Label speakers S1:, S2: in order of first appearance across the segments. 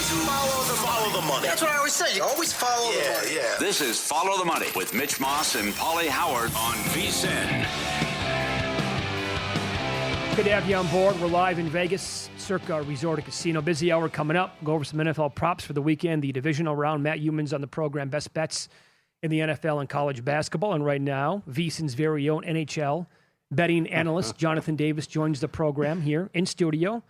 S1: Follow the money.
S2: That's what I always say. You always follow the money.
S1: Yeah.
S3: This is Follow the Money with Mitch Moss and Pauly Howard on VSiN.
S4: Good to have you on board. We're live in Vegas, Circa Resort and Casino. Busy hour coming up. Go over some NFL props for the weekend. The divisional round. Matt Youmans on the program. Best bets in the NFL and college basketball. And right now, VSiN's very own NHL betting analyst Jonathan Davis joins the program here in studio.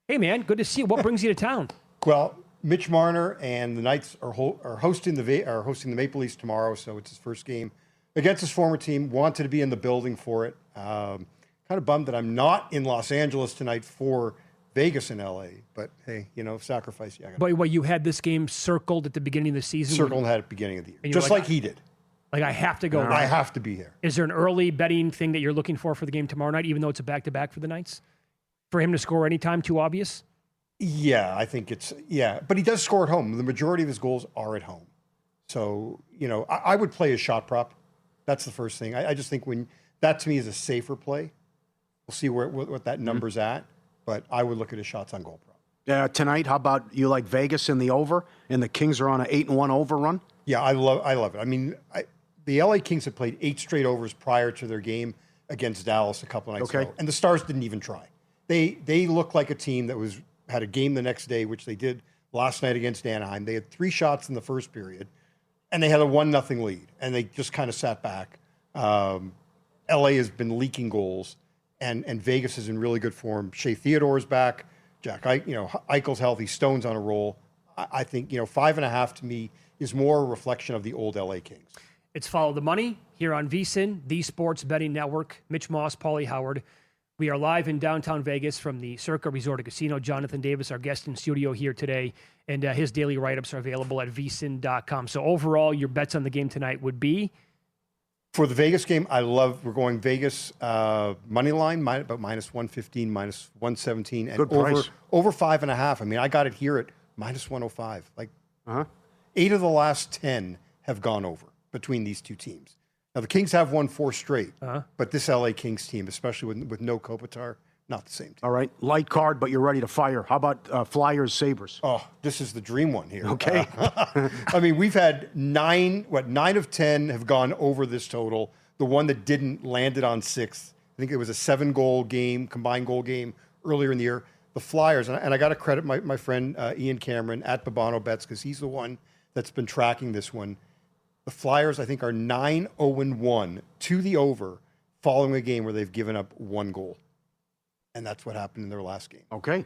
S4: Hey, man, good to see you. What brings you to town?
S5: Well, Mitch Marner and the Knights are hosting the Maple Leafs tomorrow, so it's his first game against his former team. Wanted to be in the building for it. Kind of bummed that I'm not in Los Angeles tonight for Vegas and LA, but hey, sacrifice. Yeah,
S4: But you had this game circled at the beginning of the season?
S5: Circled had at the beginning of the year, just like he did.
S4: Like, I have to go.
S5: I have to be here.
S4: Is there an early betting thing that you're looking for the game tomorrow night, even though it's a back-to-back for the Knights? For him to score anytime, too obvious?
S5: Yeah, I think but he does score at home. The majority of his goals are at home. So, I would play a shot prop. That's the first thing. I just think that to me is a safer play. We'll see what that number's at, but I would look at his shots on goal prop.
S6: Tonight, how about you like Vegas in the over, and the Kings are on an 8-1 over run? Yeah,
S5: I love it. I mean, the LA Kings had played 8 straight overs prior to their game against Dallas a couple of nights ago, and the Stars didn't even try. They look like a team that had a game the next day, which they did last night against Anaheim. They had 3 shots in the first period, and they had a 1-0 lead, and they just kind of sat back. LA has been leaking goals, and Vegas is in really good form. Shea Theodore's back. Eichel's healthy. Stone's on a roll. I think 5.5 to me is more a reflection of the old LA Kings.
S4: It's Follow the Money here on VSiN, the Sports Betting Network. Mitch Moss, Pauly Howard. We are live in downtown Vegas from the Circa Resort and Casino. Jonathan Davis, our guest in studio here today, and his daily write-ups are available at vsin.com. So overall, your bets on the game tonight would be?
S5: For the Vegas game, we're going Vegas money line, about minus 115, minus 117, and over 5.5. I mean, I got it here at minus 105. 8 of the last 10 have gone over between these two teams. Now, the Kings have won 4 straight, but this LA Kings team, especially with no Kopitar, not the same team.
S6: All right, light card, but you're ready to fire. How about Flyers, Sabres?
S5: Oh, this is the dream one here.
S6: Okay.
S5: I mean, we've had 9 of 10 have gone over this total. The one that didn't landed on 6th. I think it was a 7-goal game, combined goal game earlier in the year. The Flyers, and I got to credit my friend Ian Cameron at Babano Bets, because he's the one that's been tracking this one. The Flyers, I think, are 9-0-1 to the over following a game where they've given up 1 goal. And that's what happened in their last game.
S6: Okay.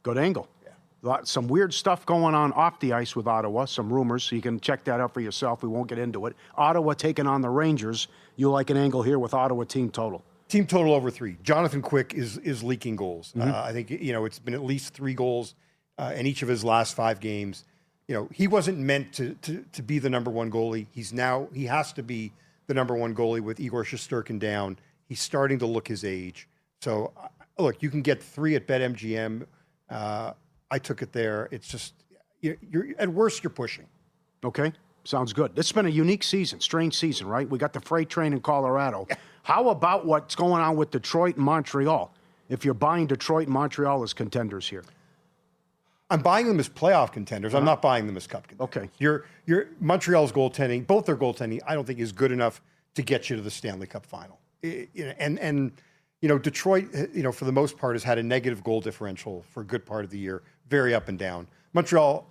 S6: Good angle. Yeah. Some weird stuff going on off the ice with Ottawa, some rumors, so you can check that out for yourself. We won't get into it. Ottawa taking on the Rangers. You like an angle here with Ottawa team total.
S5: Team total over 3. Jonathan Quick is leaking goals. I think, it's been at least 3 goals in each of his last 5 games. He wasn't meant to be the number 1 goalie. He has to be the number 1 goalie with Igor Shesterkin down. He's starting to look his age. So, look, you can get 3 at BetMGM. I took it there. It's just, you're at worst, you're pushing.
S6: Okay, sounds good. It's been a unique season, strange season, right? We got the freight train in Colorado. Yeah. How about what's going on with Detroit and Montreal? If you're buying Detroit and Montreal as contenders here.
S5: I'm buying them as playoff contenders. I'm not buying them as cup contenders.
S6: Okay.
S5: Your Montreal's goaltending, both their goaltending, I don't think is good enough to get you to the Stanley Cup final. And Detroit, for the most part, has had a negative goal differential for a good part of the year, very up and down. Montreal,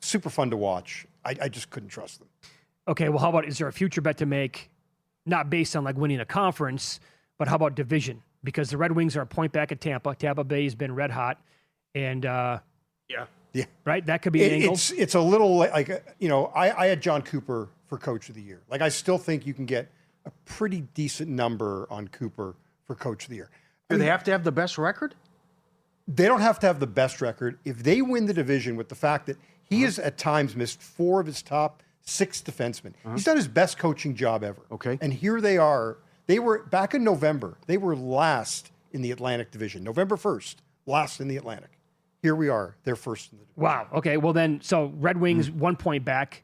S5: super fun to watch. I just couldn't trust them.
S4: Okay, well, how about, is there a future bet to make, not based on winning a conference, but how about division? Because the Red Wings are a point back at Tampa. Tampa Bay has been red hot, and
S5: yeah,
S4: right. That could be an angle.
S5: It's a little I had John Cooper for Coach of the Year. I still think you can get a pretty decent number on Cooper for Coach of the Year.
S6: Do they have to have the best record?
S5: They don't have to have the best record. If they win the division with the fact that he has at times missed 4 of his top 6 defensemen, he's done his best coaching job ever.
S6: Okay.
S5: And here they are. They were back in November. They were last in the Atlantic Division. November 1st, last in the Atlantic. Here we are. They're first in the division.
S4: Wow. Okay. Well, then, so Red Wings 1 point back.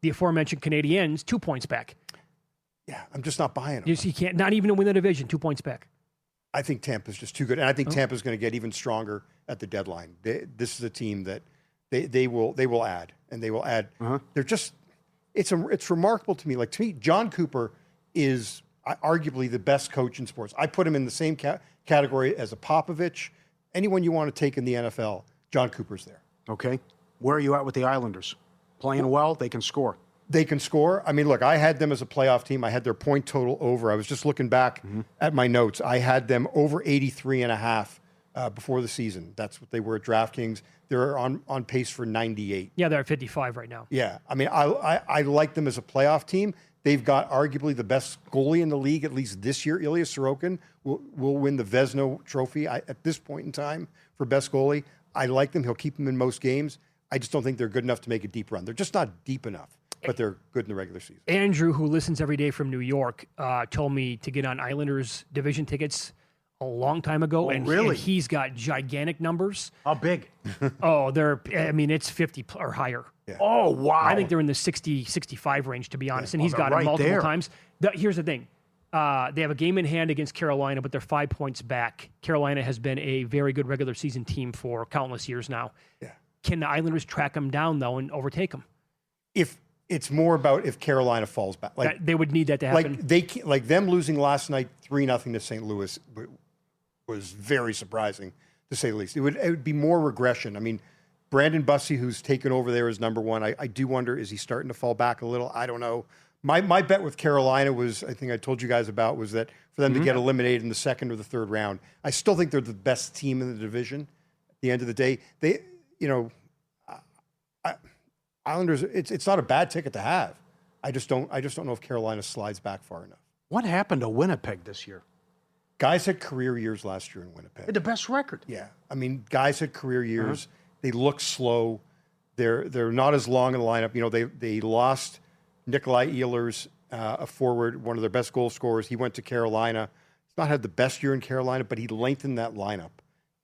S4: The aforementioned Canadiens 2 points back.
S5: Yeah, I'm just not buying them.
S4: You can't, not even to win the division, 2 points back.
S5: I think Tampa's just too good. And I think Tampa's going to get even stronger at the deadline. This is a team that they will add, and they will add. They're just it's remarkable to me. Like, to me, John Cooper is arguably the best coach in sports. I put him in the same category as a Popovich. Anyone you want to take in the NFL, John Cooper's there.
S6: Okay. Where are you at with the Islanders? Playing well, they can score.
S5: They can score. I mean, look, I had them as a playoff team. I had their point total over. I was just looking back at my notes. I had them over 83.5 before the season. That's what they were at DraftKings. They're on pace for 98.
S4: Yeah, they're at 55 right now.
S5: Yeah. I mean, I like them as a playoff team. They've got arguably the best goalie in the league, at least this year. Ilya Sorokin will win the Vezina Trophy at this point in time for best goalie. I like them. He'll keep them in most games. I just don't think they're good enough to make a deep run. They're just not deep enough, but they're good in the regular season.
S4: Andrew, who listens every day from New York, told me to get on Islanders division tickets a long time ago.
S6: Oh, really?
S4: And he's got gigantic numbers.
S6: How big?
S4: It's 50 or higher.
S5: Yeah.
S6: Oh, wow.
S4: I think they're in the 60, 65 range, to be honest. And he's got
S6: right
S4: it multiple
S6: there.
S4: times. Here's the thing. They have a game in hand against Carolina, but they're 5 points back. Carolina has been a very good regular season team for countless years now.
S5: Yeah.
S4: Can the Islanders track them down, though, and overtake them?
S5: If it's more about if Carolina falls back,
S4: They would need that to happen.
S5: like them losing last night 3-0 to St. Louis was very surprising, to say the least. It would be more regression. I mean, Brandon Bussey, who's taken over there as number one, I do wonder, is he starting to fall back a little? I don't know. My bet with Carolina was, I think I told you guys about, was that for them to get eliminated in the second or the third round. I still think they're the best team in the division. At the end of the day, Islanders, it's not a bad ticket to have. I just don't know if Carolina slides back far enough.
S6: What happened to Winnipeg this year?
S5: Guys had career years last year in Winnipeg.
S6: They had the best record.
S5: Yeah, I mean, guys had career years. They look slow. They're not as long in the lineup. You know, they lost Nikolai Ehlers, a forward, one of their best goal scorers. He went to Carolina. He's not had the best year in Carolina, but he lengthened that lineup.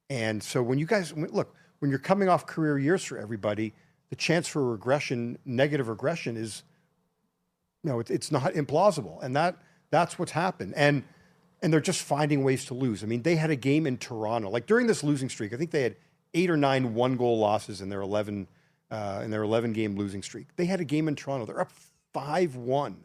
S5: And so when you're coming off career years for everybody, the chance for regression, negative regression, is, it's not implausible, and that's what's happened. And they're just finding ways to lose. I mean, they had a game in Toronto, like during this losing streak. I think they had 8 or 9 one-goal losses in their 11 game losing streak. They had a game in Toronto. They're up 5-1,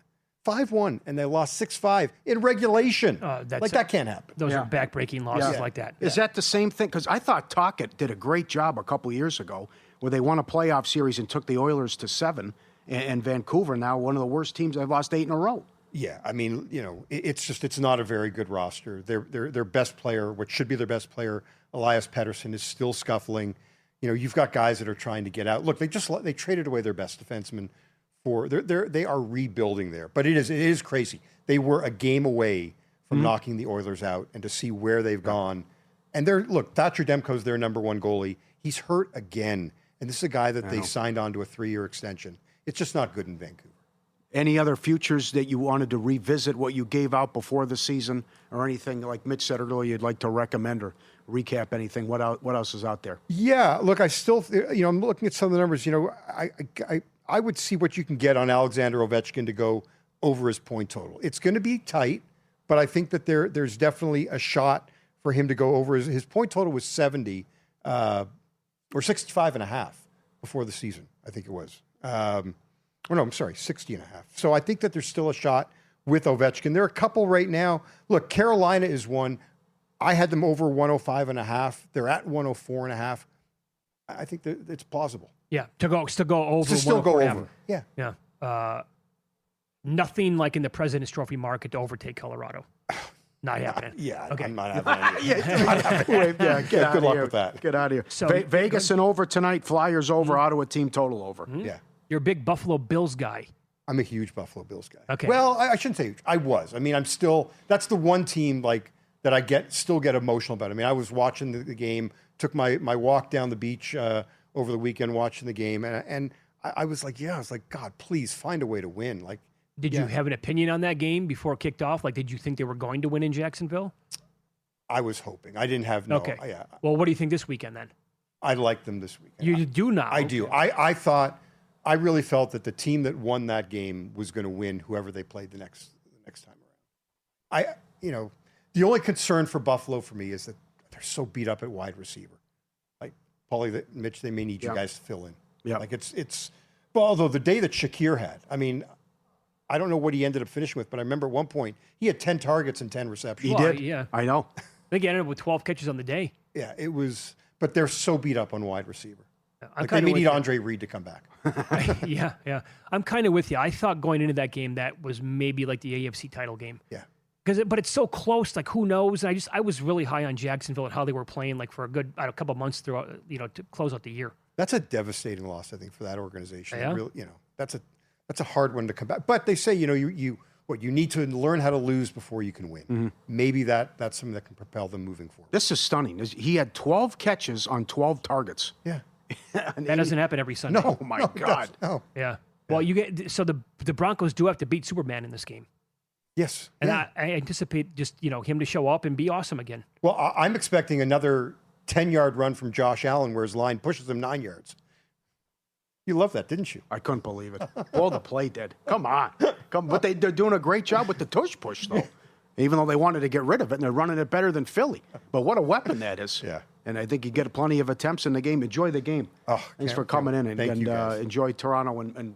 S5: and they lost 6-5 in regulation. That can't happen.
S4: Those are back-breaking losses like that.
S6: Is that the same thing? Because I thought Tocchet did a great job a couple of years ago where they won a playoff series and took the Oilers to 7, and Vancouver, now one of the worst teams. They've lost 8 in a row.
S5: Yeah, I mean, it's not a very good roster. Their best player, what should be their best player, Elias Pettersson, is still scuffling. You've got guys that are trying to get out. Look, they traded away their best defenseman they are rebuilding there. But it is crazy. They were a game away from knocking the Oilers out, and to see where they've gone. And Thatcher Demko's their number one goalie. He's hurt again, and this is a guy that they signed on to a 3-year extension. It's just not good in Vancouver.
S6: Any other futures that you wanted to revisit what you gave out before the season, or anything like Mitch said earlier you'd like to recommend or recap anything? What else is out there?
S5: Yeah, look, I still, I'm looking at some of the numbers. I would see what you can get on Alexander Ovechkin to go over his point total. It's going to be tight, but I think that there's definitely a shot for him to go over. His point total was 70 or 65.5 before the season, I think it was. 60.5. So I think that there's still a shot with Ovechkin. There are a couple right now. Look, Carolina is one. I had them over 105.5. They're at 104.5. I think that it's plausible.
S4: Yeah, to go over.
S5: To still go
S4: 104.5.
S5: over. Yeah.
S4: Yeah. Nothing like in the President's Trophy market to overtake Colorado. Not happening.
S5: Okay. I'm not having it. Good luck with that.
S6: Get out of here.
S4: So
S6: Vegas and over tonight. Flyers over. Ottawa team total over.
S5: Yeah.
S4: You're a big Buffalo Bills guy.
S5: I'm a huge Buffalo Bills guy.
S4: Okay.
S5: Well, I shouldn't say huge. I was. I mean, I'm still. That's the one team that I still get emotional about. I mean, I was watching the game. Took my walk down the beach over the weekend, watching the game, and I was like, God, please find a way to win.
S4: Did you have an opinion on that game before it kicked off? Did you think they were going to win in Jacksonville?
S5: I was hoping. I didn't have no.
S4: Okay.
S5: Yeah.
S4: Well, what do you think this weekend then?
S5: I like them this weekend.
S4: You do now.
S5: I do. I really felt that the team that won that game was going to win whoever they played the next time around. The only concern for Buffalo for me is that they're so beat up at wide receiver. Pauly, Mitch, they may need you guys to fill in.
S6: Yeah.
S5: Like it's. Well, although the day that Shakir had, I mean, I don't know what he ended up finishing with, but I remember at one point he had 10 targets and 10 receptions.
S6: He did.
S4: Yeah.
S6: I know.
S4: I think he ended up with 12 catches on the day.
S5: Yeah, it was. But they're so beat up on wide receiver. They may need Andre Reed to come back.
S4: Yeah. I'm kind of with you. I thought going into that game that was maybe like the AFC title game.
S5: Yeah.
S4: But it's so close. Like, who knows? And I was really high on Jacksonville and how they were playing, like, for a couple of months throughout, to close out the year.
S5: That's a devastating loss, I think, for that organization.
S4: Yeah.
S5: Really, that's a hard one to come back. But they say, you need to learn how to lose before you can win. Mm-hmm. Maybe that's something that can propel them moving forward.
S6: This is stunning. He had 12 catches on 12 targets.
S5: Yeah.
S4: That doesn't happen every Sunday.
S6: No, my God.
S5: No.
S4: Yeah. Well, the Broncos do have to beat Superman in this game.
S5: Yes.
S4: And
S5: yeah.
S4: I anticipate just, him to show up and be awesome again.
S5: Well, I'm expecting another 10-yard run from Josh Allen where his line pushes him 9 yards. You loved that, didn't you?
S6: I couldn't believe it. All the play did. Come on. But they're doing a great job with the tush push, though. Even though they wanted to get rid of it, and they're running it better than Philly. But what a weapon that is.
S5: Yeah.
S6: And I think you get plenty of attempts in the game. Enjoy the game. Thanks for coming in and enjoy Toronto and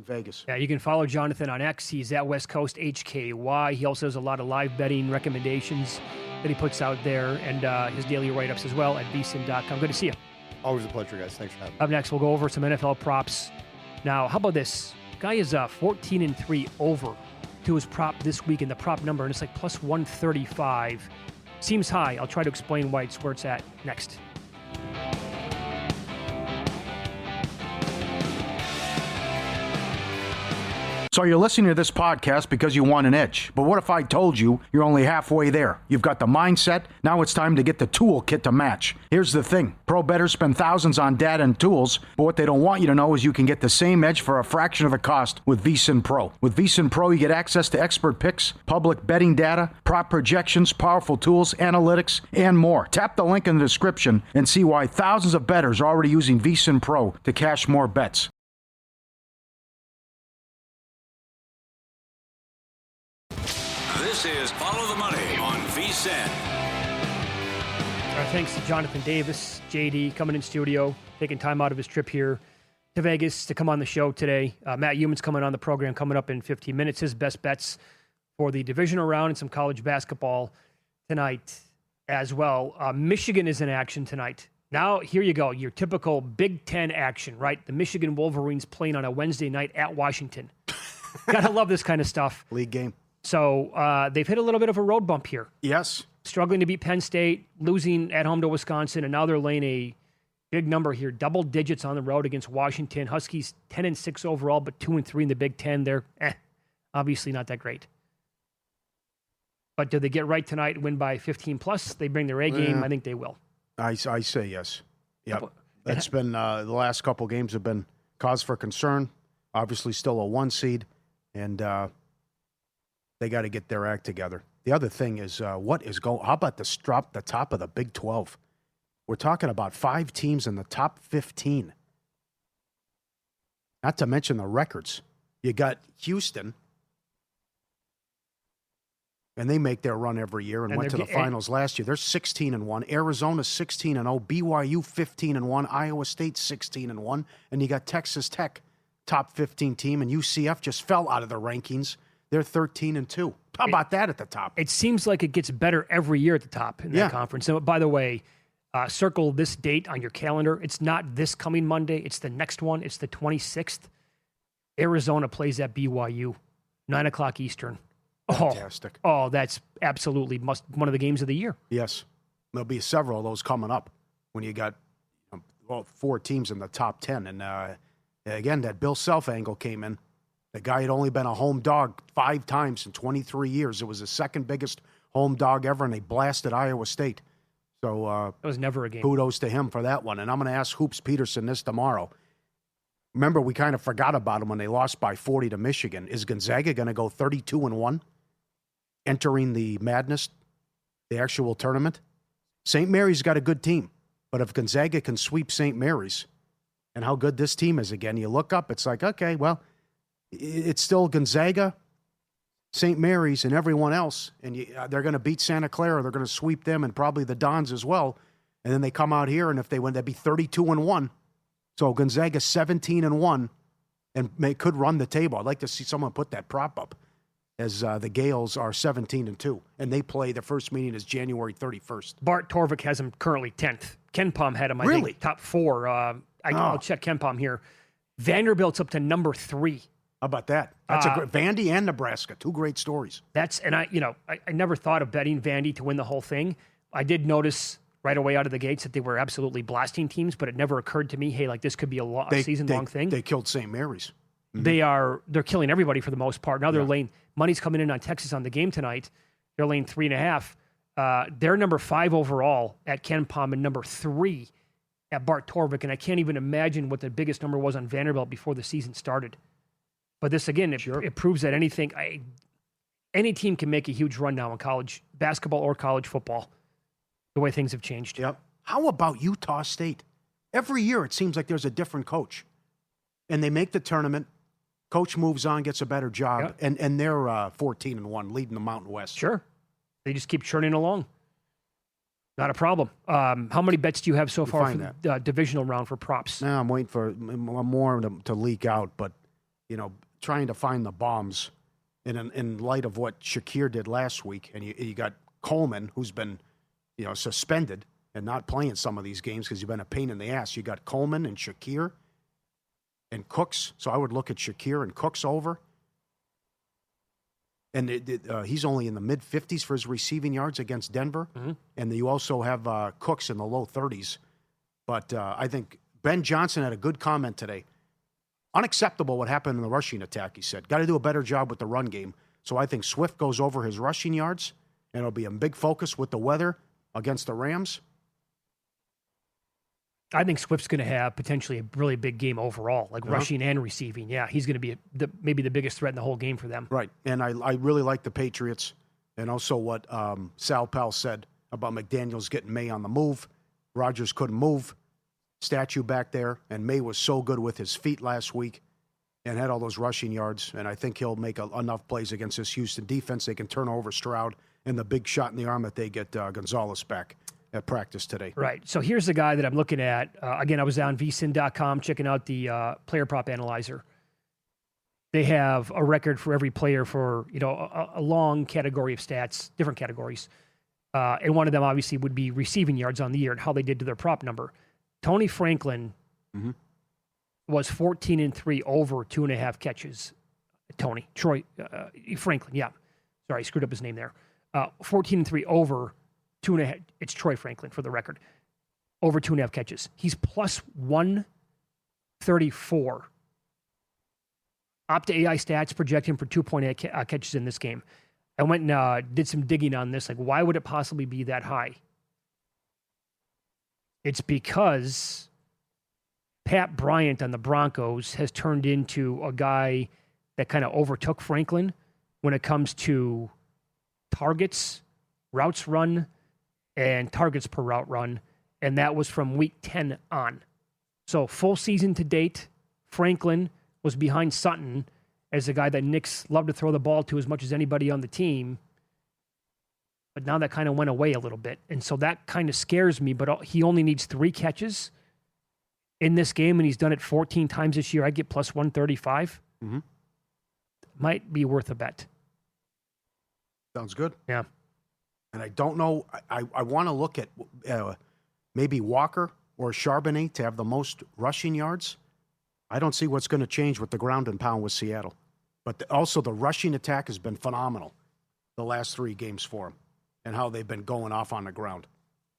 S6: Vegas.
S4: Yeah, you can follow Jonathan on X. He's at West Coast HKY. He also has a lot of live betting recommendations that he puts out there, and his daily write-ups as well at vsin.com. Good to see you.
S5: Always a pleasure, guys. Thanks for having me.
S4: Up next, we'll go over some NFL props. Now, how about this? Guy is 14-3 over to his prop this week in the prop number, and it's like plus 135. Seems high. I'll try to explain why it's where it's at next.
S6: So you're listening to this podcast because you want an edge. But what if I told you you're only halfway there? You've got the mindset. Now it's time to get the toolkit to match. Here's the thing. Pro bettors spend thousands on data and tools, but what they don't want you to know is you can get the same edge for a fraction of the cost with vSIN Pro. With vSIN Pro, you get access to expert picks, public betting data, prop projections, powerful tools, analytics, and more. Tap the link in the description and see why thousands of bettors are already using vSIN Pro to cash more bets.
S3: This is Follow the Money on VSiN.
S4: Our thanks to Jonathan Davis, JD, coming in studio, taking time out of his trip here to Vegas to come on the show today. Matt Youmans coming on the program coming up in 15 minutes. His best bets for the divisional round and some college basketball tonight as well. Michigan is in action tonight. Now, here you go. Your typical Big Ten action, right? The Michigan Wolverines playing on a Wednesday night at Washington. Gotta love this kind of stuff.
S6: League game.
S4: So they've hit a little bit of a road bump here.
S6: Yes.
S4: Struggling to beat Penn State, losing at home to Wisconsin, and now they're laying a big number here, double digits on the road against Washington. Huskies 10-6 overall, but 2-3 in the Big Ten. They're obviously not that great. But do they get right tonight and win by 15 plus? They bring their A game. I think they will.
S6: I say yes. Yep. That's been the last couple games have been cause for concern. Obviously, still a 1 seed, and they got to get their act together. The other thing is, how about the top of the Big 12? We're talking about 5 teams in the top 15. Not to mention the records. You got Houston, and they make their run every year and went to the finals last year. They're 16-1. Arizona 16-0. BYU 15-1. Iowa State 16-1. And you got Texas Tech, top 15 team, and UCF just fell out of the rankings. They're 13-2. How about that at the top?
S4: It seems like it gets better every year at the top in that conference. And by the way, circle this date on your calendar. It's not this coming Monday. It's the next one. It's the 26th. Arizona plays at BYU, 9 o'clock Eastern.
S6: Fantastic.
S4: Oh, that's absolutely one of the games of the year.
S6: Yes. There'll be several of those coming up when you got 4 teams in the top 10. And again, that Bill Self angle came in. The guy had only been a home dog 5 times in 23 years. It was the second biggest home dog ever, and they blasted Iowa State. So
S4: it was never a game.
S6: Kudos to him for that one. And I'm going to ask Hoops Peterson this tomorrow. Remember, we kind of forgot about him when they lost by 40 to Michigan. Is Gonzaga going to go 32-1, entering the madness, the actual tournament? St. Mary's got a good team, but if Gonzaga can sweep St. Mary's, and how good this team is again, you look up, it's like, okay, well, it's still Gonzaga, St. Mary's, and everyone else, and they're going to beat Santa Clara. They're going to sweep them and probably the Dons as well. And then they come out here, and if they win, they'd be 32-1. So Gonzaga 17-1, and could run the table. I'd like to see someone put that prop up, as the Gales are 17-2, and they play. Their first meeting is January 31st.
S4: Bart Torvik has him currently 10th. Ken Pom had him, I
S6: Really?
S4: think, top 4. I'll check Ken Pom here. Vanderbilt's up to number 3.
S6: How about that? That's a great Vandy and Nebraska, 2 great stories.
S4: I never thought of betting Vandy to win the whole thing. I did notice right away out of the gates that they were absolutely blasting teams, but it never occurred to me, hey, like this could be a season-long thing.
S6: They killed St. Mary's.
S4: Mm-hmm. They're killing everybody for the most part. Now they're laying money's coming in on Texas on the game tonight. They're laying 3.5. They're number 5 overall at Ken Pom and number 3 at Bart Torvik, and I can't even imagine what the biggest number was on Vanderbilt before the season started. But this again, it proves that any team can make a huge run now in college basketball or college football. The way things have changed.
S6: Yep. How about Utah State? Every year it seems like there's a different coach, and they make the tournament. Coach moves on, gets a better job, and they're 14-1, leading the Mountain West.
S4: Sure, they just keep churning along. Not a problem. How many bets do you have so far for the divisional round for props?
S6: Now I'm waiting for more to leak out, but trying to find the bombs in light of what Shakir did last week, and you got Coleman, who's been suspended and not playing some of these games because you've been a pain in the ass. You got Coleman and Shakir and Cooks. So I would look at Shakir and Cooks over. And he's only in the mid-50s for his receiving yards against Denver. Mm-hmm. And you also have Cooks in the low 30s. But I think Ben Johnson had a good comment today. Unacceptable what happened in the rushing attack, he said. Got to do a better job with the run game. So I think Swift goes over his rushing yards, and it'll be a big focus with the weather against the Rams.
S4: I think Swift's going to have potentially a really big game overall, like rushing and receiving. Yeah, he's going to be maybe the biggest threat in the whole game for them.
S6: Right, and I really like the Patriots, and also what Sal Pal said about McDaniels getting May on the move. Rodgers couldn't move. Statue back there, and May was so good with his feet last week and had all those rushing yards, and I think he'll make enough plays against this Houston defense. They can turn over Stroud, and the big shot in the arm that they get Gonzalez back at practice today.
S4: Right. So here's the guy that I'm looking at. Again, I was on vsin.com checking out the player prop analyzer. They have a record for every player for a long category of stats, different categories. And one of them obviously would be receiving yards on the year and how they did to their prop number. Tony Franklin was 14-3 over 2.5 catches. Franklin, yeah. Sorry, I screwed up his name there. 14-3 over 2.5. It's Troy Franklin for the record. Over 2.5 catches. He's plus 134. Opta AI stats project him for 2.8 catches in this game. I went and did some digging on this. Like, why would it possibly be that high? It's because Pat Bryant on the Broncos has turned into a guy that kind of overtook Franklin when it comes to targets, routes run, and targets per route run. And that was from week 10 on. So full season to date, Franklin was behind Sutton as a guy that Knicks loved to throw the ball to as much as anybody on the team. But now that kind of went away a little bit. And so that kind of scares me. But he only needs 3 catches in this game, and he's done it 14 times this year. I get plus 135. Mm-hmm. Might be worth a bet.
S6: Sounds good.
S4: Yeah.
S6: And I don't know. I want to look at maybe Walker or Charbonnet to have the most rushing yards. I don't see what's going to change with the ground and pound with Seattle. But also the rushing attack has been phenomenal the last 3 games for him and how they've been going off on the ground.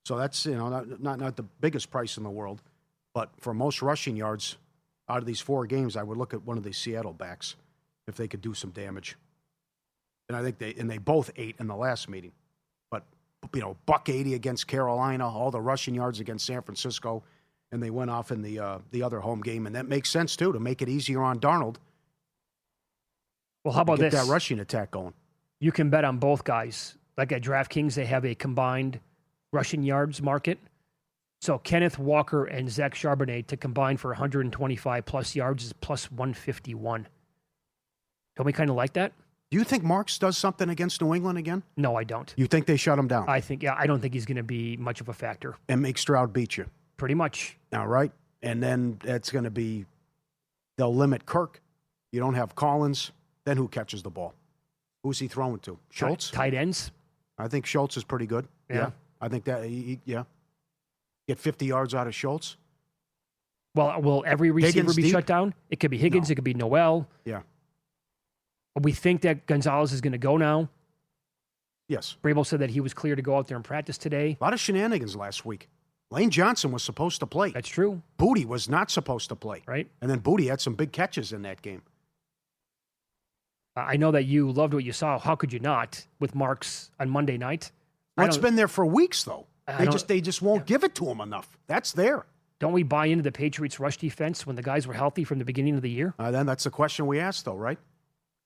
S6: So that's, not the biggest price in the world. But for most rushing yards out of these 4 games, I would look at one of these Seattle backs if they could do some damage. And I think they both ate in the last meeting. But, $180 against Carolina, all the rushing yards against San Francisco, and they went off in the other home game. And that makes sense, too, to make it easier on Darnold.
S4: Well, how about
S6: get
S4: this?
S6: That rushing attack going.
S4: You can bet on both guys. Like at DraftKings, they have a combined rushing yards market. So Kenneth Walker and Zach Charbonnet to combine for 125 plus yards is plus 151. Don't we kind of like that?
S6: Do you think Marks does something against New England again?
S4: No, I don't.
S6: You think they shut him down?
S4: I don't think he's going to be much of a factor.
S6: And make Stroud beat you?
S4: Pretty much.
S6: All right. And then it's going to be, they'll limit Kirk. You don't have Collins. Then who catches the ball? Who's he throwing to? Schultz?
S4: Tight ends.
S6: I think Schultz is pretty good.
S4: Yeah.
S6: I think that, yeah. Get 50 yards out of Schultz.
S4: Well, will every receiver
S6: Higgins
S4: be
S6: deep?
S4: shut down? It could be Higgins.
S6: No.
S4: It could be Noel.
S6: Yeah.
S4: We think that Gonzalez is going to go now.
S6: Yes.
S4: Vrabel said that he was clear to go out there and practice today.
S6: A lot of shenanigans last week. Lane Johnson was supposed to play.
S4: That's true.
S6: Booty was not supposed to play.
S4: Right.
S6: And then Booty had some big catches in that game.
S4: I know that you loved what you saw. How could you not with Marks on Monday night?
S6: Well, it's been there for weeks, though.
S4: I
S6: They just won't give it to him enough. That's there.
S4: Don't we buy into the Patriots' rush defense when the guys were healthy from the beginning of the year?
S6: Then that's the question we asked, though, right?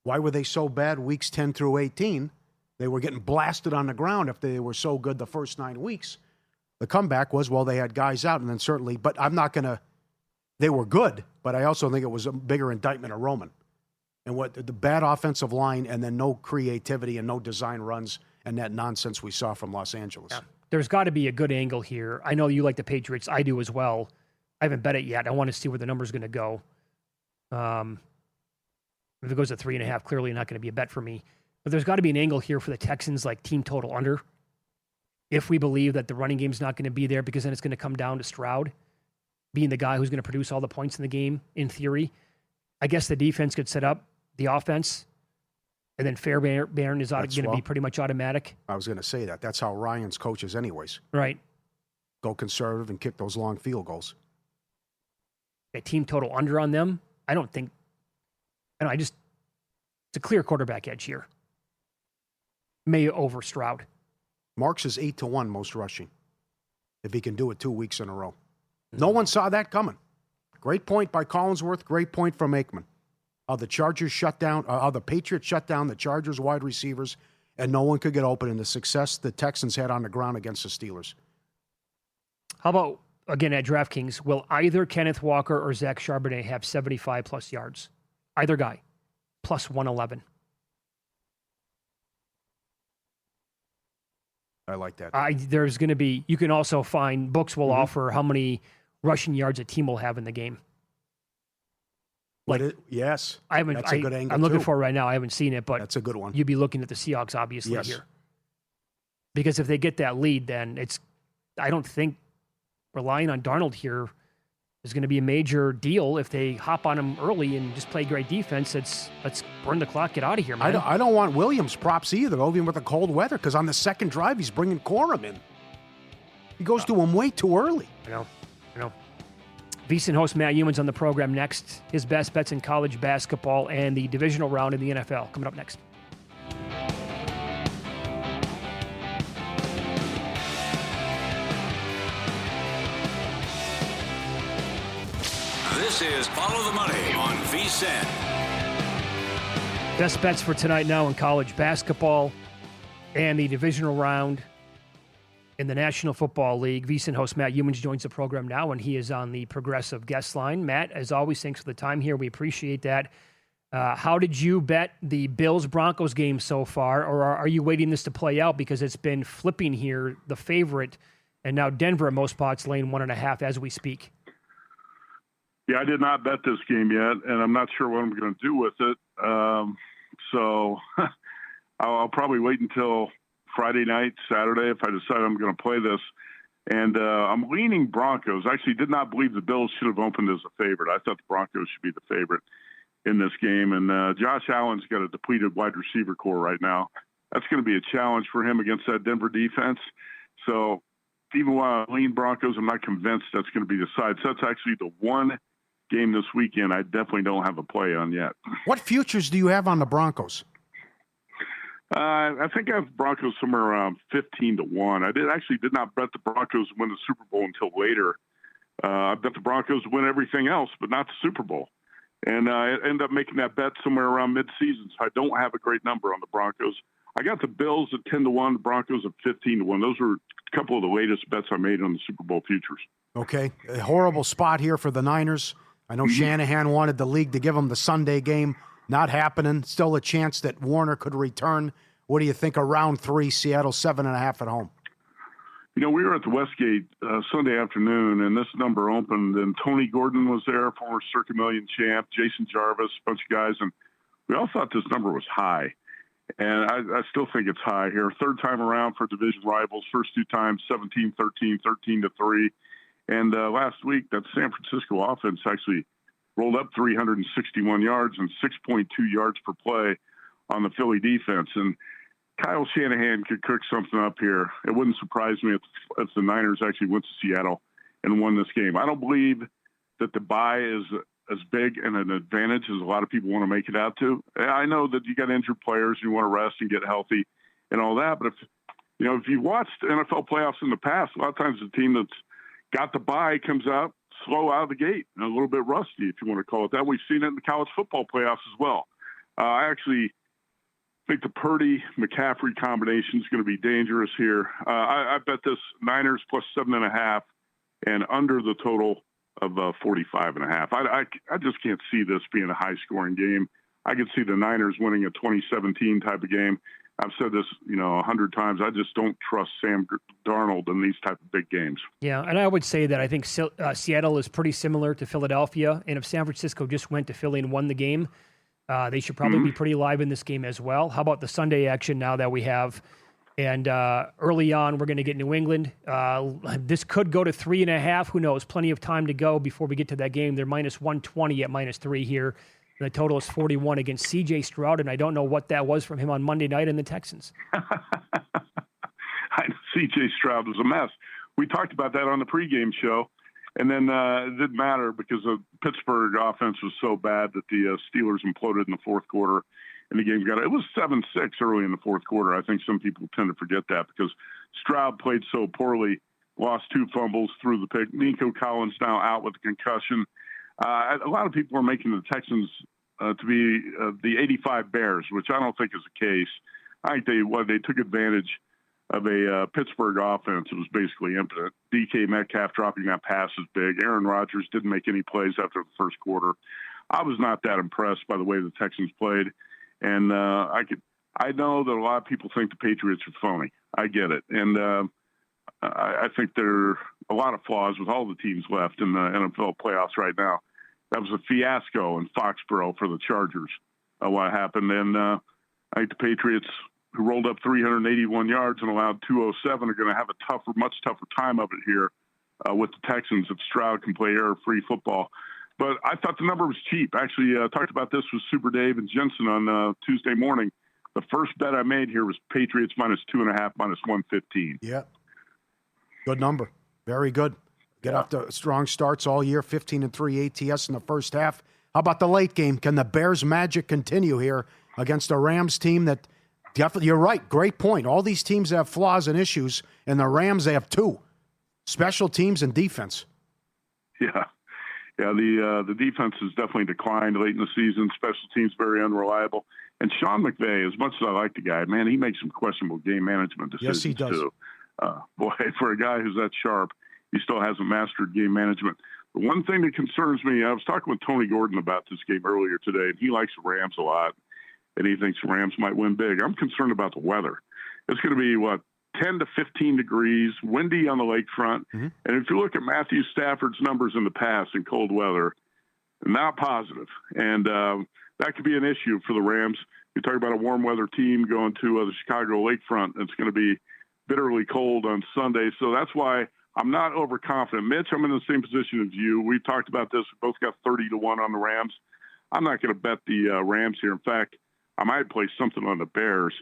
S6: Why were they so bad weeks 10 through 18? They were getting blasted on the ground if they were so good the first 9 weeks. The comeback was, well, they had guys out, and then certainly, but I'm not going to, they were good, but I also think it was a bigger indictment of Roman. And what the bad offensive line, and then no creativity and no design runs, and that nonsense we saw from Los Angeles.
S4: Yeah. There's got to be a good angle here. I know you like the Patriots. I do as well. I haven't bet it yet. I want to see where the number's going to go. If it goes to 3.5, clearly not going to be a bet for me. But there's got to be an angle here for the Texans, like team total under. If we believe that the running game's not going to be there, because then it's going to come down to Stroud being the guy who's going to produce all the points in the game, in theory. I guess the defense could set up the offense, and then Fairbairn is going to be pretty much automatic.
S6: I was going to say that. That's how Ryan's coaches anyways.
S4: Right.
S6: Go conservative and kick those long field goals.
S4: A team total under on them, it's a clear quarterback edge here. May over Stroud.
S6: Marks is 8-1 most rushing. If he can do it 2 weeks in a row. No one saw that coming. Great point by Collinsworth. Great point from Aikman. The Chargers shut down, the Patriots shut down the Chargers wide receivers, and no one could get open in the success the Texans had on the ground against the Steelers.
S4: How about, again, at DraftKings, will either Kenneth Walker or Zach Charbonnet have 75-plus yards? Either guy, plus 111.
S6: I like that.
S4: There's going to be, you can also find, books will offer how many rushing yards a team will have in the game.
S6: Yes.
S4: That's
S6: a good angle,
S4: I'm looking
S6: too.
S4: for it right now. I haven't seen it, but
S6: that's a good one.
S4: You'd be looking at the Seahawks, obviously, here. Because if they get that lead, then I don't think relying on Darnold here is going to be a major deal. If they hop on him early and just play great defense, let's burn the clock, get out of here, man.
S6: I don't want Williams props either, even with the cold weather, because on the second drive, he's bringing Corum in. He goes to him way too early.
S4: I know. VSiN host Matt Youmans on the program next. His best bets in college basketball and the divisional round in the NFL coming up next.
S3: This is Follow the Money on VSiN.
S4: Best bets for tonight now in college basketball and the divisional round in the National Football League. VSiN host Matt Youmans joins the program now, and he is on the Progressive guest line. Matt, as always, thanks for the time here. We appreciate that. How did you bet the Bills-Broncos game so far, or are you waiting this to play out because it's been flipping here, the favorite, and now Denver at most spots laying 1.5 as we speak?
S1: Yeah, I did not bet this game yet, and I'm not sure what I'm going to do with it. So I'll probably wait until Friday night, Saturday, if I decide I'm going to play this. And I'm leaning Broncos. Actually, did not believe the Bills should have opened as a favorite. I thought the Broncos should be the favorite in this game. And Josh Allen's got a depleted wide receiver core right now. That's going to be a challenge for him against that Denver defense. So even while I lean Broncos, I'm not convinced that's going to be the side. So that's actually the one game this weekend I definitely don't have a play on yet.
S6: What futures do you have on the Broncos?
S1: I think I have Broncos somewhere around 15-1. I did not bet the Broncos to win the Super Bowl until later. I bet the Broncos to win everything else, but not the Super Bowl. And I ended up making that bet somewhere around mid-season, so I don't have a great number on the Broncos. I got the Bills at 10-1, the Broncos at 15-1. Those were a couple of the latest bets I made on the Super Bowl futures.
S6: Okay, a horrible spot here for the Niners. I know Shanahan wanted the league to give them the Sunday game. not happening. Still a chance that Warner could return. What do you think of round 3, Seattle 7.5 at home?
S1: We were at the Westgate Sunday afternoon, and this number opened, and Tony Gordon was there, former Circa Million champ, Jason Jarvis, a bunch of guys, and we all thought this number was high. And I still think it's high here. Third time around for division rivals. First 2 times, 17-13, 13-3. And last week, that San Francisco offense actually rolled up 361 yards and 6.2 yards per play on the Philly defense. And Kyle Shanahan could cook something up here. It wouldn't surprise me if the Niners actually went to Seattle and won this game. I don't believe that the bye is as big and an advantage as a lot of people want to make it out to. I know that you got injured players, you want to rest and get healthy and all that, but if you watched NFL playoffs in the past, a lot of times the team that's got the bye comes out slow out of the gate and a little bit rusty, if you want to call it that. We've seen it in the college football playoffs as well. I actually think the Purdy-McCaffrey combination is going to be dangerous here. I bet this Niners plus 7.5 and under the total of 45.5. I just can't see this being a high-scoring game. I could see the Niners winning a 2017 type of game. I've said this, 100 times. I just don't trust Sam Darnold in these type of big games.
S4: Yeah, and I would say that I think Seattle is pretty similar to Philadelphia, and if San Francisco just went to Philly and won the game, they should probably be pretty live in this game as well. How about the Sunday action now that we have? And early on, we're going to get New England. This could go to 3.5. Who knows? Plenty of time to go before we get to that game. They're minus 120 at minus 3 here. And the total is 41 against C.J. Stroud, and I don't know what that was from him on Monday night in the Texans.
S1: C.J. Stroud was a mess. We talked about that on the pregame show, and then it didn't matter because the Pittsburgh offense was so bad that the Steelers imploded in the fourth quarter. And the game it was 7-6 early in the fourth quarter. I think some people tend to forget that because Stroud played so poorly, lost 2 fumbles, threw the pick. Nico Collins now out with a concussion. A lot of people are making the Texans to be the 85 Bears, which I don't think is the case. I think they took advantage of a Pittsburgh offense that was basically impotent. DK Metcalf dropping that pass is big. Aaron Rodgers didn't make any plays after the first quarter. I was not that impressed by the way the Texans played. And I know that a lot of people think the Patriots are phony. I get it. And I think there are a lot of flaws with all the teams left in the NFL playoffs right now. That was a fiasco in Foxborough for the Chargers, what happened. And I think the Patriots, who rolled up 381 yards and allowed 207, are going to have a much tougher time of it here with the Texans if Stroud can play error-free football. But I thought the number was cheap. Actually, talked about this with Super Dave and Jensen on Tuesday morning. The first bet I made here was Patriots minus 2.5, minus 115.
S6: Yeah. Good number. Very good. Get off to strong starts all year, 15-3 ATS in the first half. How about the late game? Can the Bears' magic continue here against a Rams team that definitely, you're right, great point. All these teams have flaws and issues, and the Rams, they have 2. Special teams and defense.
S1: Yeah. Yeah, the defense has definitely declined late in the season. Special teams very unreliable. And Sean McVay, as much as I like the guy, man, he makes some questionable game management decisions.
S6: Yes, he does.
S1: Too. Boy, for a guy who's that sharp, he still hasn't mastered game management. The one thing that concerns me, I was talking with Tony Gordon about this game earlier today, and he likes the Rams a lot, and he thinks the Rams might win big. I'm concerned about the weather. It's going to be, 10 to 15 degrees, windy on the lakefront. Mm-hmm. And if you look at Matthew Stafford's numbers in the past in cold weather, not positive. And that could be an issue for the Rams. You talk about a warm weather team going to the Chicago lakefront. It's going to be bitterly cold on Sunday. So that's why I'm not overconfident. Mitch, I'm in the same position as you. We talked about this. We both got 30-1 on the Rams. I'm not going to bet the Rams here. In fact, I might play something on the Bears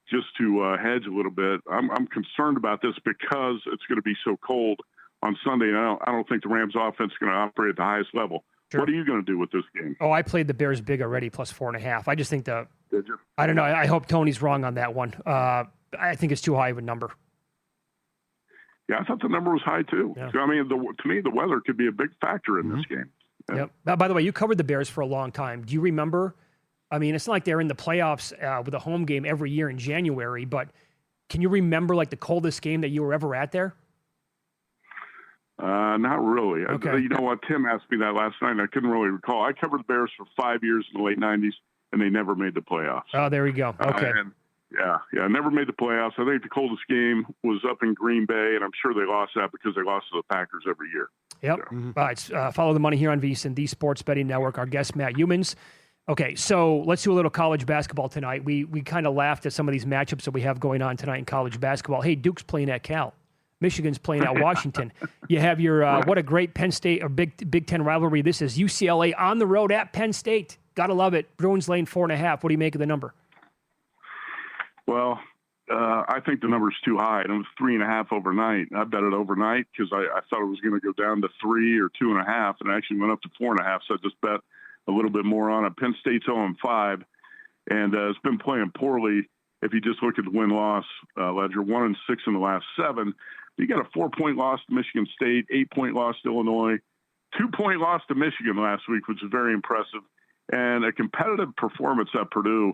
S1: just to hedge a little bit. I'm concerned about this because it's going to be so cold on Sunday. And I don't think the Rams offense is going to operate at the highest level. Sure. What are you going to do with this game?
S4: Oh, I played the Bears big already, plus 4.5. I just think
S1: Did you?
S4: I don't know. I hope Tony's wrong on that one. I think it's too high of a number.
S1: Yeah, I thought the number was high too. Yeah. I mean, to me, the weather could be a big factor in this game. Yeah.
S4: Yep. By the way, you covered the Bears for a long time. Do you remember? I mean, it's not like they're in the playoffs with a home game every year in January, but can you remember the coldest game that you were ever at there?
S1: Not really.
S4: Okay.
S1: You know what? Tim asked me that last night, and I couldn't really recall. I covered the Bears for 5 years in the late 90s, and they never made the playoffs.
S4: Oh, there we go. Okay.
S1: Never made the playoffs. I think the coldest game was up in Green Bay, and I'm sure they lost that because they lost to the Packers every year.
S4: Yep.
S1: So.
S4: All right. Follow the money here on VSiN, the Sports Betting Network. Our guest, Matt Youmans. Okay, so let's do a little college basketball tonight. We kind of laughed at some of these matchups that we have going on tonight in college basketball. Hey, Duke's playing at Cal. Michigan's playing at Washington. You have your what a great Penn State or Big Ten rivalry this is. UCLA on the road at Penn State. Gotta love it. Bruins laying 4.5. What do you make of the number?
S1: Well, I think the number's too high. And it was 3.5 overnight. I bet it overnight because I thought it was going to go down to 3 or 2.5, and it actually went up to 4.5. So I just bet a little bit more on it. Penn State's 0-5, and it's been playing poorly. If you just look at the win-loss ledger, 1-6 in the last 7. You got a 4-point loss to Michigan State, 8-point loss to Illinois, 2-point loss to Michigan last week, which is very impressive, and a competitive performance at Purdue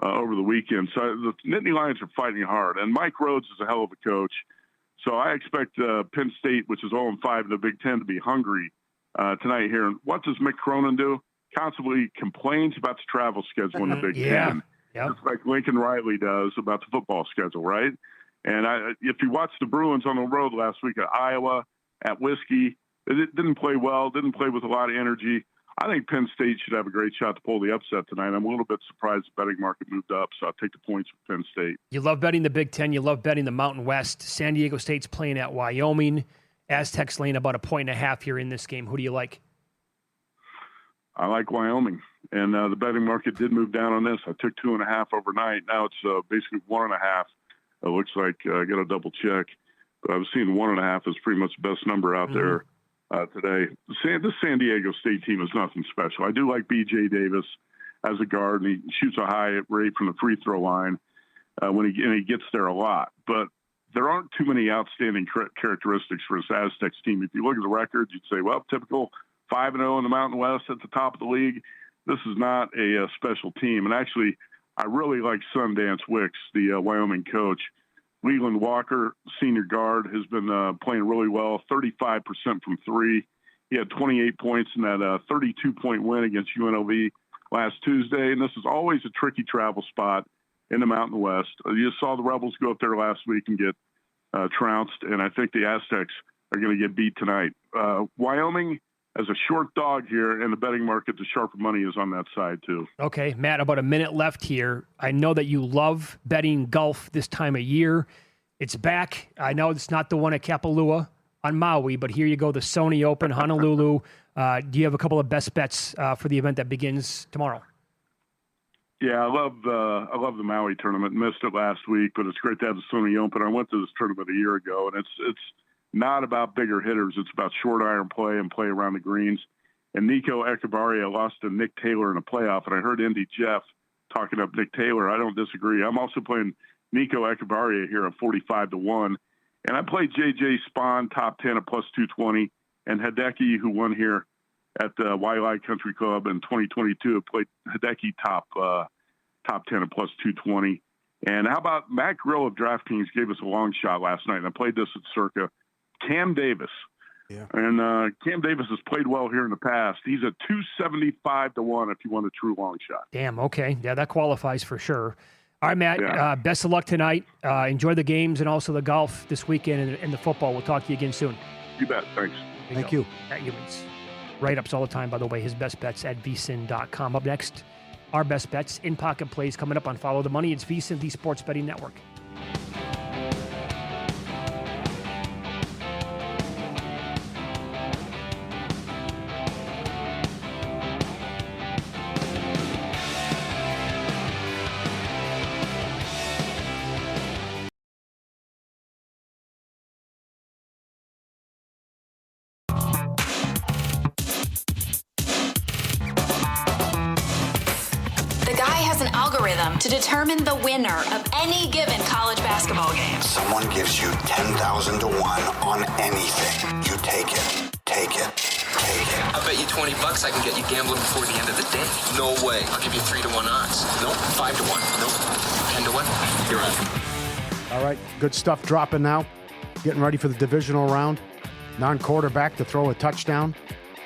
S1: over the weekend. So the Nittany Lions are fighting hard, and Mike Rhodes is a hell of a coach. So I expect Penn State, which is 0-5 in the Big Ten, to be hungry tonight here. And what does Mick Cronin do? Constantly complains about the travel schedule in the Big Ten.
S4: Yep.
S1: Just like Lincoln Riley does about the football schedule, right? And if you watch the Bruins on the road last week at Iowa, at Whiskey, they didn't play well, didn't play with a lot of energy. I think Penn State should have a great shot to pull the upset tonight. I'm a little bit surprised the betting market moved up, so I'll take the points with Penn State.
S4: You love betting the Big Ten. You love betting the Mountain West. San Diego State's playing at Wyoming. Aztecs laying about 1.5 here in this game. Who do you like?
S1: I like Wyoming. And the betting market did move down on this. I took 2.5 overnight. Now it's basically 1.5. It looks like I got to double check. But I was seeing 1.5 is pretty much the best number out there today. This San Diego State team is nothing special. I do like B.J. Davis as a guard, and he shoots a high rate from the free throw line when he gets there a lot. But there aren't too many outstanding characteristics for this Aztecs team. If you look at the record, you'd say, well, typical 5-0 in the Mountain West at the top of the league. This is not a special team. And actually, I really like Sundance Wicks, the Wyoming coach. Leland Walker, senior guard, has been playing really well, 35% from 3. He had 28 points in that 32-point win against UNLV last Tuesday. And this is always a tricky travel spot in the Mountain West. You saw the Rebels go up there last week and get trounced, and I think the Aztecs are going to get beat tonight. Wyoming, as a short dog here in the betting market, the sharper money is on that side too.
S4: Okay, Matt, about a minute left here. I know that you love betting golf this time of year. It's back. I know it's not the one at Kapalua on Maui, but here you go, the Sony Open, Honolulu. Do you have a couple of best bets for the event that begins tomorrow?
S1: Yeah, I love the Maui tournament. Missed it last week, but it's great to have the Sony Open. I went to this tournament a year ago, and it's not about bigger hitters. It's about short iron play and play around the greens. And Nico Echevarria lost to Nick Taylor in a playoff, and I heard Indy Jeff talking up Nick Taylor. I don't disagree. I'm also playing Nico Echevarria here at 45-1. And I played J.J. Spahn, top 10 at plus 220, and Hideki, who won here at the Wailea Country Club in 2022, played Hideki top 10 at plus 220. And how about Matt Grill of DraftKings gave us a long shot last night, and I played this at Circa. Cam Davis. Yeah. And Cam Davis has played well here in the past. He's a 275-1 if you want a true long shot.
S4: Damn, okay. Yeah, that qualifies for sure. All right, Matt, best of luck tonight. Enjoy the games and also the golf this weekend and the football. We'll talk to you again soon.
S1: You bet. Thanks.
S6: Thank you.
S4: Matt Youmans. Write-ups all the time, by the way. His best bets at vsin.com. Up next, our best bets, in-pocket plays coming up on Follow the Money. It's VSiN, the Sports Betting Network.
S7: To determine the winner of any given college basketball game.
S2: Someone gives you 10,000 to 1 on anything. You take it. Take it. Take it.
S8: I bet you $20 I can get you gambling before the end of the day. No way. I'll give you 3-1 odds. Nope. 5-1. Nope. 10-1. You're on.
S6: All right. Good stuff dropping now. Getting ready for the divisional round. Non-quarterback to throw a touchdown.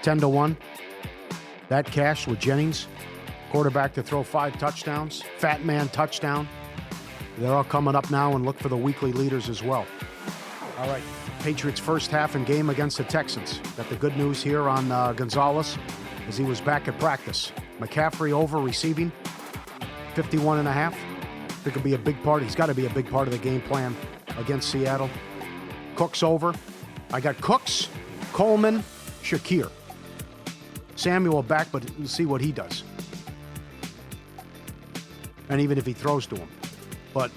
S6: 10-1. That cash with Jennings. Quarterback to throw 5 touchdowns. Fat man touchdown. They're all coming up now, and look for the weekly leaders as well. All right, Patriots first half and game against the Texans. Got the good news here on Gonzalez as he was back at practice. McCaffrey over receiving, 51.5. I think it'll be a big part. He's got to be a big part of the game plan against Seattle. Cooks over. I got Cooks, Coleman, Shakir. Samuel back, but we'll see what he does. And even if he throws to him. But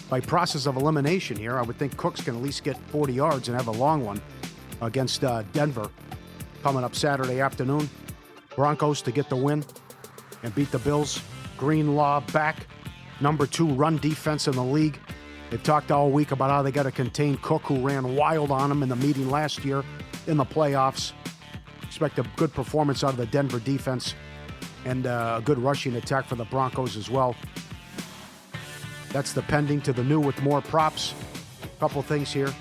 S6: by process of elimination here, I would think Cooks can at least get 40 yards and have a long one against Denver coming up Saturday afternoon. Broncos to get the win and beat the Bills. Greenlaw back. Number 2 run defense in the league. They've talked all week about how they got to contain Cook, who ran wild on him in the meeting last year in the playoffs. Expect a good performance out of the Denver defense and a good rushing attack for the Broncos as well. That's the pending to the new with more props. A couple things here.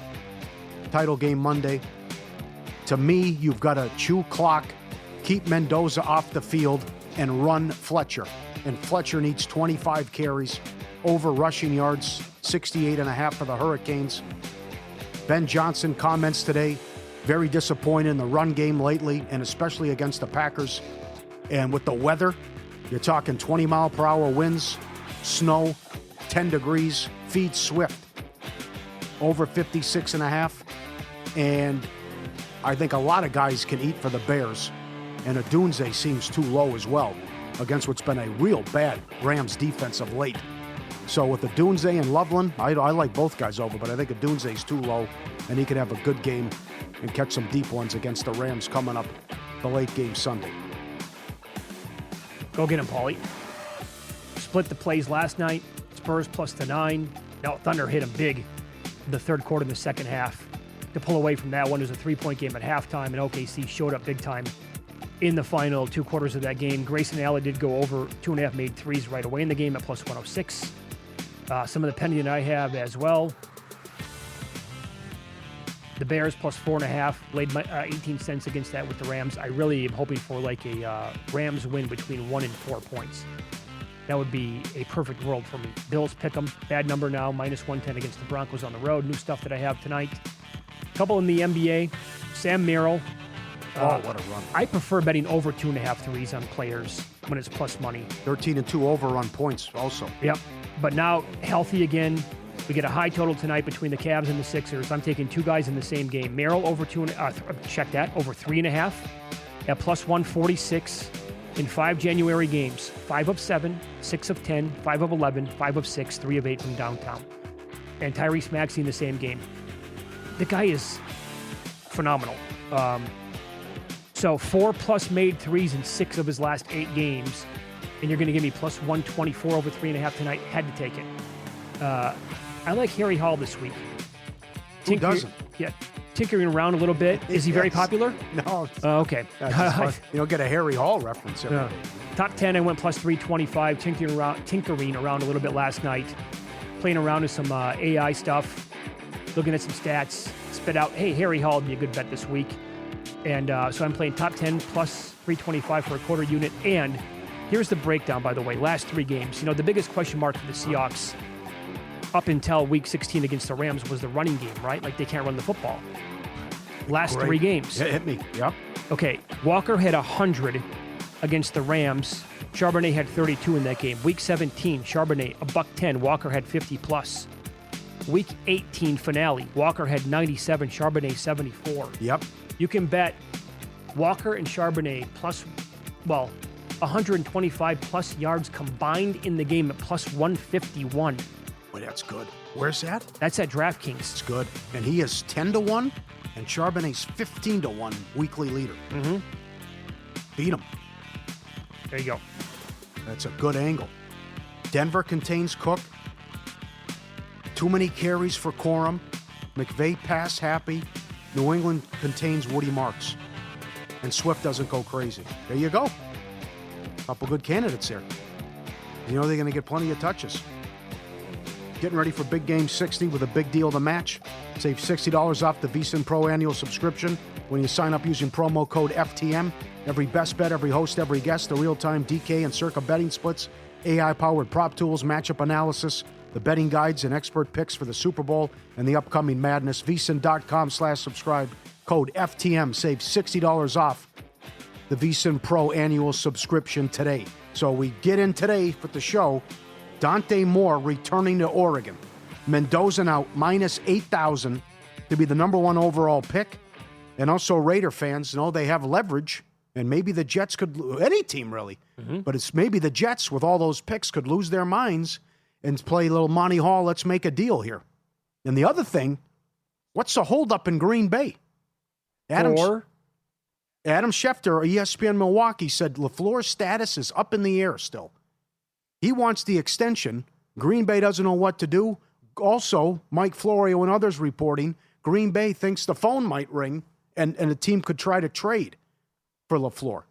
S6: Title game Monday. To me, you've got to chew clock, keep Mendoza off the field, and run Fletcher. And Fletcher needs 25 carries, over rushing yards, 68.5 for the Hurricanes. Ben Johnson comments today, very disappointed in the run game lately, and especially against the Packers. And with the weather, you're talking 20-mile-per-hour winds, snow, 10 degrees, feed Swift, over 56.5. And I think a lot of guys can eat for the Bears. And Odunze seems too low as well against what's been a real bad Rams defense of late. So with Odunze and Loveland, I like both guys over, but I think Odunze's too low, and he could have a good game and catch some deep ones against the Rams coming up the late game Sunday.
S4: Go get him, Pauly. Split the plays last night. Spurs plus the 9. Now Thunder hit him big in the third quarter in the second half. To pull away from that one, it was a 3-point game at halftime, and OKC showed up big time in the final 2 quarters of that game. Grayson Allen did go over 2.5 made threes right away in the game at plus 106. Some of the penny that I have as well. The Bears plus 4.5, laid 18 cents against that with the Rams. I really am hoping for like a Rams win between 1 and 4 points. That would be a perfect world for me. Bills pick 'em. Bad number now, minus 110 against the Broncos on the road. New stuff that I have tonight. Couple in the NBA. Sam Merrill.
S6: What a run.
S4: I prefer betting over 2.5 threes on players when it's plus money.
S6: 13-2 over on points also.
S4: Yep. But now healthy again. We get a high total tonight between the Cavs and the Sixers. I'm taking 2 guys in the same game. Merrill over 2.5. Over 3.5 at plus 146 in 5 January games. 5 of 7, 6 of 10, 5 of 11, 5 of 6, 3 of 8 from downtown. And Tyrese Maxey in the same game. The guy is phenomenal. So 4+ made threes in 6 of his last 8 games. And you're going to give me plus 124 over 3.5 tonight. Had to take it. I like Harry Hall this week.
S6: Who doesn't?
S4: Yeah, tinkering around a little bit. Is he very popular?
S6: No.
S4: Okay.
S6: You don't get a Harry Hall reference every day.
S4: Top 10, I went plus 325. Tinkering around a little bit last night. Playing around with some AI stuff. Looking at some stats. Spit out, hey, Harry Hall would be a good bet this week. And so I'm playing top 10 plus 325 for a quarter unit. And here's the breakdown, by the way. Last 3 games. You know, the biggest question mark for the Seahawks up until week 16 against the Rams was the running game, right? Like they can't run the football. Last 3 games.
S6: Yeah, hit me. Yep.
S4: Okay. Walker had 100 against the Rams. Charbonnet had 32 in that game. Week 17, Charbonnet, $110. Walker had 50 plus. Week 18 finale, Walker had 97, Charbonnet 74.
S6: Yep.
S4: You can bet Walker and Charbonnet plus, 125 plus yards combined in the game at plus 151.
S6: Boy, that's good. Where's that?
S4: That's at DraftKings.
S6: It's good. And he is 10-1, and Charbonnet's 15-1 weekly leader.
S4: Mm-hmm.
S6: Beat him.
S4: There you go.
S6: That's a good angle. Denver contains Cook. Too many carries for Corum. McVay pass happy. New England contains Woody Marks. And Swift doesn't go crazy. There you go. Couple good candidates there. You know they're going to get plenty of touches. Getting ready for Big Game 60 with a big deal to match. Save $60 off the VSiN Pro annual subscription when you sign up using promo code FTM. Every best bet, every host, every guest, the real-time DK and Circa betting splits, AI-powered prop tools, matchup analysis, the betting guides and expert picks for the Super Bowl and the upcoming madness. VSiN.com/subscribe. Code FTM. Save $60 off the VSiN Pro annual subscription today. So we get in today with the show. Dante Moore returning to Oregon. Mendoza now minus 8,000 to be the number 1 overall pick. And also Raider fans know they have leverage. And maybe the Jets could, any team really, but it's maybe the Jets with all those picks could lose their minds and play a little Monty Hall, let's make a deal here. And the other thing, what's the holdup in Green Bay? Adam Schefter of ESPN Milwaukee said LaFleur's status is up in the air still. He wants the extension. Green Bay doesn't know what to do. Also, Mike Florio and others reporting, Green Bay thinks the phone might ring and the team could try to trade for LaFleur.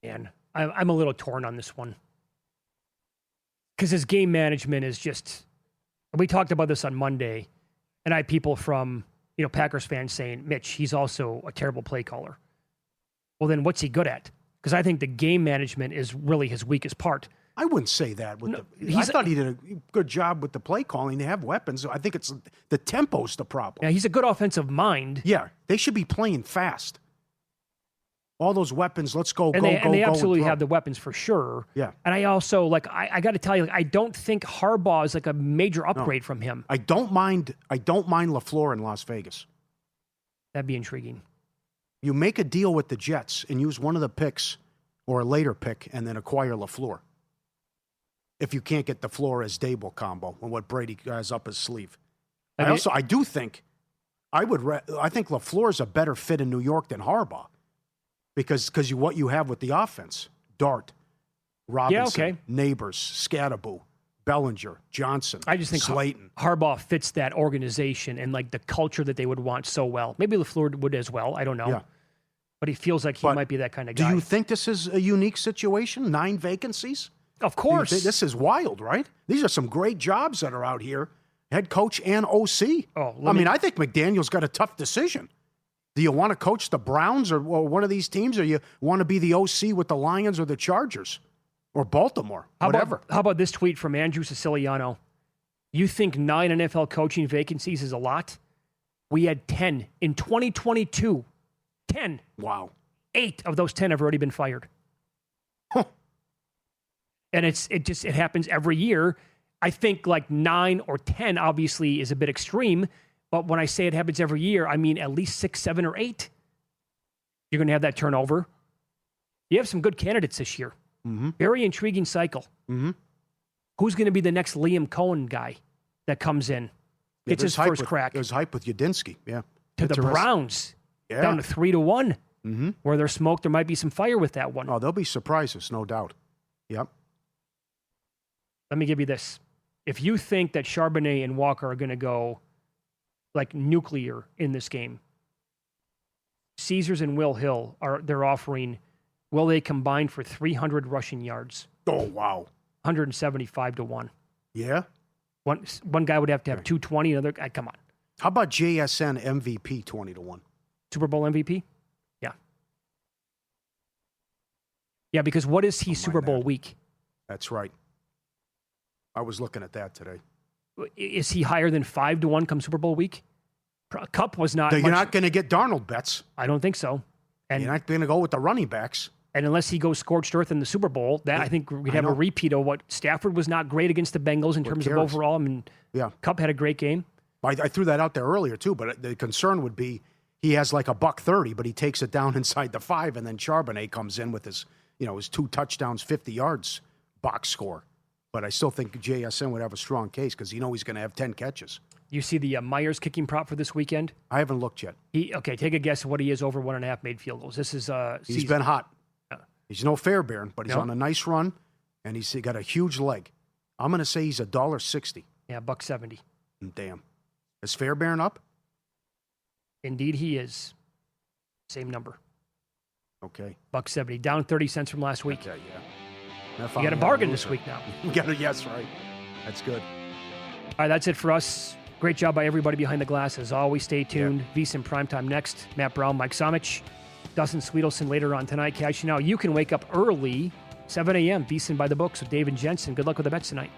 S4: And I'm a little torn on this one. Because his game management is just, we talked about this on Monday, and I had people from, Packers fans saying, Mitch, he's also a terrible play caller. Well, then what's he good at? Because I think the game management is really his weakest part.
S6: I wouldn't say that. I thought he did a good job with the play calling. They have weapons. I think it's the tempo's the problem.
S4: Yeah, he's a good offensive mind.
S6: Yeah, they should be playing fast. All those weapons, let's go,
S4: and they absolutely have the weapons for sure.
S6: Yeah.
S4: And I also, I got to tell you, I don't think Harbaugh is like a major upgrade from him.
S6: I don't mind LaFleur in Las Vegas.
S4: That'd be intriguing.
S6: You make a deal with the Jets and use one of the picks or a later pick and then acquire LaFleur. If you can't get the Flores-Dable combo and what Brady has up his sleeve. I think LaFleur is a better fit in New York than Harbaugh. Because what you have with the offense, Dart, Robinson, Neighbors, Scatterbo, Bellinger, Johnson,
S4: I just think
S6: Slayton.
S4: Harbaugh fits that organization and the culture that they would want so well. Maybe LaFleur would as well. I don't know. Yeah. But he feels like he might be that kind of guy.
S6: Do you think this is a unique situation? 9 vacancies?
S4: Of course.
S6: This is wild, right? These are some great jobs that are out here. Head coach and OC. I think McDaniel's got a tough decision. Do you want to coach the Browns or one of these teams, or you want to be the OC with the Lions or the Chargers or Baltimore? Whatever.
S4: How about this tweet from Andrew Siciliano? You think 9 NFL coaching vacancies is a lot? We had 10 in 2022. 10.
S6: Wow.
S4: 8 of those 10 have already been fired. And it happens every year. I think 9 or 10 obviously is a bit extreme. But when I say it happens every year, I mean at least 6, 7, or 8. You're going to have that turnover. You have some good candidates this year.
S6: Mm-hmm.
S4: Very intriguing cycle.
S6: Mm-hmm.
S4: Who's going to be the next Liam Cohen guy that comes in? Gets his first crack.
S6: There's hype with Udinski, yeah.
S4: To the Browns, down to 3-1.
S6: Mm-hmm.
S4: Where there's smoke, there might be some fire with that one.
S6: Oh, there'll be surprises, no doubt. Yep.
S4: Let me give you this. If you think that Charbonnet and Walker are going to go nuclear in this game, Caesars and Will Hill they're offering, will they combine for 300 rushing yards?
S6: Oh, wow.
S4: 175-1.
S6: Yeah?
S4: One guy would have to have 220, another guy, come on.
S6: How about JSN MVP 20-1?
S4: Super Bowl MVP? Yeah. Yeah, because what is he Super Bowl week?
S6: That's right. I was looking at that today.
S4: Is he higher than 5-1 come Super Bowl week? Cup was not.
S6: You're not going to get Darnold bets.
S4: I don't think so. And
S6: you're not going to go with the running backs.
S4: And unless he goes scorched earth in the Super Bowl, I think we'd have a repeat of what Stafford was not great against the Bengals in terms of overall. I mean, Cup had a great game.
S6: I threw that out there earlier too, but the concern would be he has like $130, but he takes it down inside the 5, and then Charbonnet comes in with his 2 touchdowns, 50 yards box score. But I still think JSN would have a strong case because he's going to have 10 catches.
S4: You see the Myers kicking prop for this weekend?
S6: I haven't looked yet.
S4: Take a guess what he is over 1.5 made field goals. This is
S6: he's been hot. He's no Fairbairn, but he's on a nice run, and he's got a huge leg. I'm going to say he's $1.60.
S4: Yeah, $1.70.
S6: Damn. Is Fairbairn up?
S4: Indeed, he is. Same number.
S6: Okay.
S4: $1.70, down 30 cents from last week.
S6: Okay, yeah.
S4: You got a bargain this week now.
S6: Yes, right. That's good.
S4: All right, that's it for us. Great job by everybody behind the glass. As always, stay tuned. VSiN Primetime next. Matt Brown, Mike Somich, Dustin Sweetelson later on tonight. Cashing out. You can wake up early, 7 a.m. VSiN by the books with Dave and Jensen. Good luck with the bets tonight.